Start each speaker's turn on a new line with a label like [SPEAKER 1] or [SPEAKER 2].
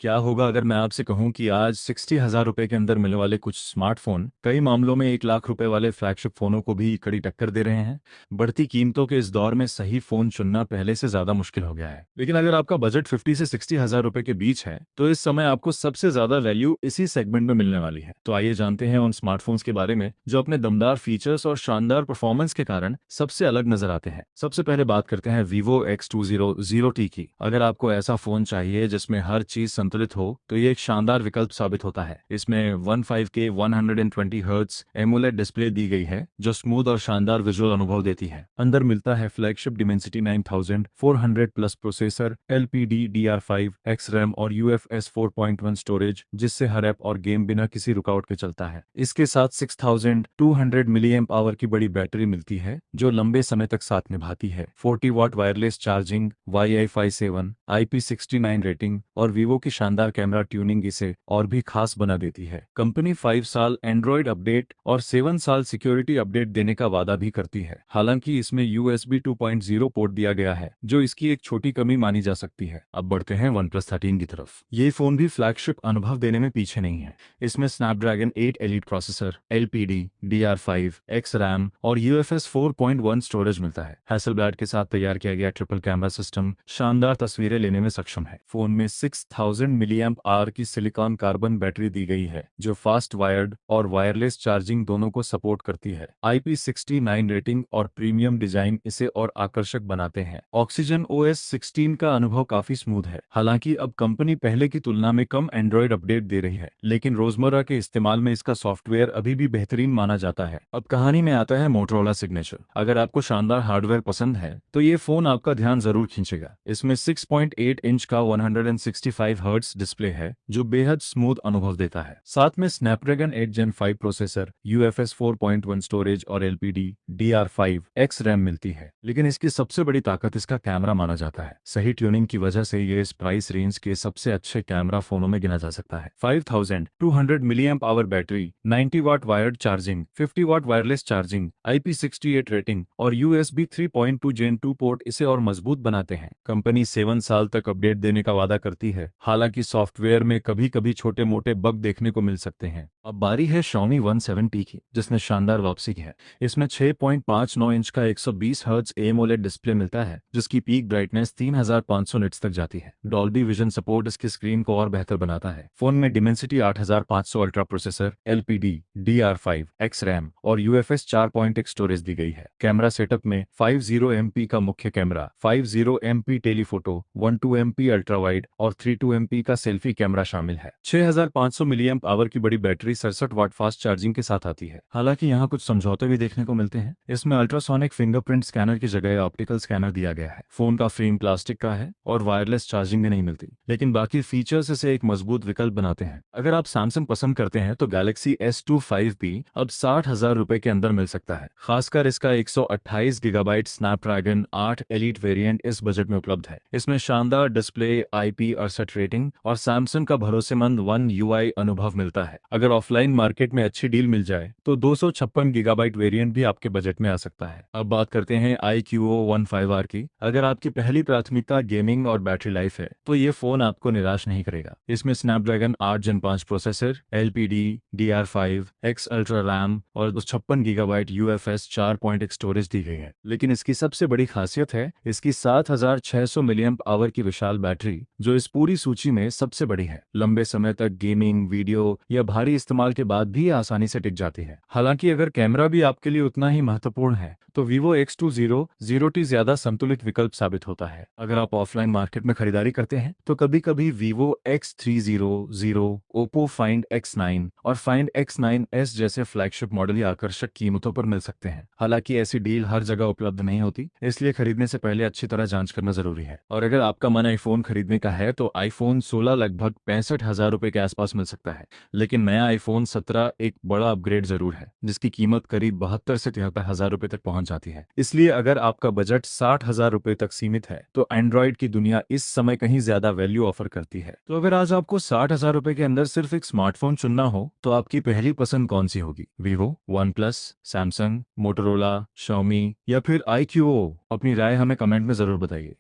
[SPEAKER 1] क्या होगा अगर मैं आपसे कहूं कि आज 60,000 रुपए के अंदर मिलने वाले कुछ स्मार्टफोन कई मामलों में 1 लाख रुपए वाले फ्लैगशिप फोनों को भी कड़ी टक्कर दे रहे हैं। बढ़ती कीमतों के इस दौर में सही फोन चुनना पहले से ज्यादा मुश्किल हो गया है, लेकिन अगर आपका बजट 50 से 60 हजार रुपए के बीच है तो इस समय आपको सबसे ज्यादा वैल्यू इसी सेगमेंट में मिलने वाली है। तो आइए जानते हैं उन स्मार्टफोन्स के बारे में जो अपने दमदार फीचर्स और शानदार परफॉर्मेंस के कारण सबसे अलग नजर आते हैं। सबसे पहले बात करते हैं Vivo X20 की। अगर आपको ऐसा फोन चाहिए जिसमें हर चीज संतुलित हो तो ये एक शानदार विकल्प साबित होता है। इसमें 15K 120 हर्ट्ज एमोलेड डिस्प्ले दी गई है जो स्मूथ और शानदार विजुअल अनुभव देती है। अंदर मिलता है flagship Dimensity 9400 plus processor, LPDDR5 XRAM और UFS 4.1 स्टोरेज, जिससे हर ऐप और गेम बिना किसी रुकावट के चलता है। इसके साथ 6200 मिली एम्प आवर की बड़ी बैटरी मिलती है जो लंबे समय तक साथ निभाती है। 40 watt wireless charging, Wi-Fi 7, IP69 rating और वीवो की शानदार कैमरा ट्यूनिंग इसे और भी खास बना देती है। कंपनी 5 साल एंड्रॉयड अपडेट और 7 साल सिक्योरिटी अपडेट देने का वादा भी करती है। हालांकि इसमें USB 2.0 पोर्ट दिया गया है जो इसकी एक छोटी कमी मानी जा सकती है। अब बढ़ते हैं OnePlus 13 की तरफ। ये फोन भी फ्लैगशिप अनुभव देने में पीछे नहीं है। इसमें Snapdragon 8 elite processor, LPDDR5 XRAM और UFS 4.1 स्टोरेज मिलता है। हैसलब्लैड के साथ तैयार किया गया ट्रिपल कैमरा सिस्टम शानदार तस्वीरें लेने में सक्षम है। फोन में 6000 मिलीएम्प आवर की सिलिकॉन कार्बन बैटरी दी गई है जो फास्ट वायर्ड और वायरलेस चार्जिंग दोनों को सपोर्ट करती है। IP69 रेटिंग और प्रीमियम डिजाइन इसे और आकर्षक बनाते हैं। ऑक्सीजन OS 16 का अनुभव काफी स्मूथ है। हालांकि अब कंपनी पहले की तुलना में कम एंड्रॉयड अपडेट दे रही है, लेकिन रोजमर्रा के इस्तेमाल में इसका सॉफ्टवेयर अभी भी बेहतरीन माना जाता है। अब कहानी में आता है मोटोरोला सिग्नेचर। अगर आपको शानदार हार्डवेयर पसंद है तो ये फोन आपका ध्यान जरूर खींचेगा। इसमें 6.8 इंच का 165 हर्ट्ज डिस्प्ले है जो बेहद स्मूथ अनुभव देता है। साथ में Snapdragon 8 Gen 5 processor, UFS 4.1 storage और LPDDR5 XRAM मिलती है। लेकिन इसकी सबसे बड़ी ताकत इसका कैमरा माना जाता है। सही ट्यूनिंग की वजह से ये इस प्राइस रेंज के सबसे अच्छे कैमरा फोनों में गिना जा सकता है। 5200 milliamp our battery, 90 watt wired charging, 50 watt wireless charging, IP68 rating और USB 3.2 Gen 2 पोर्ट इसे और मजबूत बनाते हैं। कंपनी 7 साल तक अपडेट देने का वादा करती है। हालांकि सॉफ्टवेयर में कभी कभी छोटे मोटे बग देखने को मिल सकते हैं। अब बारी है Xiaomi 170 की, जिसने शानदार वापसी की है। इसमें 6.59 इंच का 120 हर्ट्ज एमोलेड डिस्प्ले मिलता है जिसकी पीक ब्राइटनेस 3500 निट्स तक जाती है। डॉल्बी विजन सपोर्ट इसकी स्क्रीन को और बेहतर बनाता है। फोन में Dimensity 8500 ultra processor, LPDDR5 XRAM और UFS 4.1 स्टोरेज दी गई है। कैमरा सेटअप में 50 MP का मुख्य camera, 50 MP telephoto, 12 MP ultra wide और 32 MP का सेल्फी कैमरा शामिल है। 6500 मिलीएम्प आवर की बड़ी बैटरी 67 वाट फास्ट चार्जिंग के साथ आती है। हालांकि यहाँ कुछ समझौते भी देखने को मिलते हैं। इसमें अल्ट्रासोनिक फिंगरप्रिंट स्कैनर की जगह ऑप्टिकल स्कैनर दिया गया है। फोन का फ्रेम प्लास्टिक का है और वायरलेस चार्जिंग भी नहीं मिलती, लेकिन बाकी फीचर्स इसे एक मजबूत विकल्प बनाते हैं। अगर आप सैमसंग पसंद करते हैं तो गैलेक्सी S25 भी अब 60,000 रुपए के अंदर मिल सकता है। खासकर इसका 128 गीगाबाइट स्नैपड्रैगन 8 एलीट वेरिएंट इस बजट में उपलब्ध है। इसमें शानदार डिस्प्ले, IP68 रेटिंग और सैमसंग का भरोसेमंद One UI अनुभव मिलता है। अगर ऑफलाइन मार्केट में अच्छी डील मिल जाए तो 256 गीगाबाइट वेरिएंट भी आपके बजट में आ सकता है। अब बात करते हैं iQOO 15R की। अगर आपकी पहली प्राथमिकता गेमिंग और बैटरी लाइफ है तो ये फोन आपको निराश नहीं करेगा। इसमें Snapdragon 8 Gen 5 processor, LPDDR5 X ultra RAM और 56 गीगाबाइट UFS 4.1 स्टोरेज दी गई है। लेकिन इसकी सबसे बड़ी खासियत है इसकी 7600 मिलीएम्प आवर की विशाल बैटरी जो इस पूरी सूची में सबसे बड़ी है। लंबे समय तक गेमिंग, वीडियो या भारी इस्तेमाल के बाद भी आसानी से टिक जाती है। हालांकि अगर कैमरा भी आपके लिए उतना ही महत्वपूर्ण है तो Vivo X20 ज्यादा संतुलित विकल्प साबित होता है। अगर आप ऑफलाइन मार्केट में खरीदारी करते हैं तो कभी कभी Vivo X300, Oppo Find X9 और Find X9s जैसे फ्लैगशिप मॉडल या आकर्षक कीमतों पर मिल सकते हैं। हालांकि ऐसी डील हर जगह उपलब्ध नहीं होती, इसलिए खरीदने से पहले अच्छी तरह जांच करना जरूरी है। और अगर आपका मन आईफोन खरीदने का है तो iPhone 16 लगभग 65,000 रुपए के आसपास मिल सकता है। लेकिन नया iPhone 17 एक बड़ा अपग्रेड जरूर है जिसकी कीमत करीब 72 से 73,000 रुपए तक पहुंच जाती है। इसलिए अगर आपका बजट 60,000 रुपए तक सीमित है तो एंड्रॉइड की दुनिया इस समय कहीं ज्यादा वैल्यू ऑफर करती है। तो अगर आज आपको 60,000 रुपए के अंदर सिर्फ एक स्मार्टफोन चुनना हो तो आपकी पहली पसंद कौन सी होगी? Vivo, OnePlus, Samsung, Motorola, Xiaomi या फिर iQOO? अपनी राय हमें कमेंट में जरूर बताइए।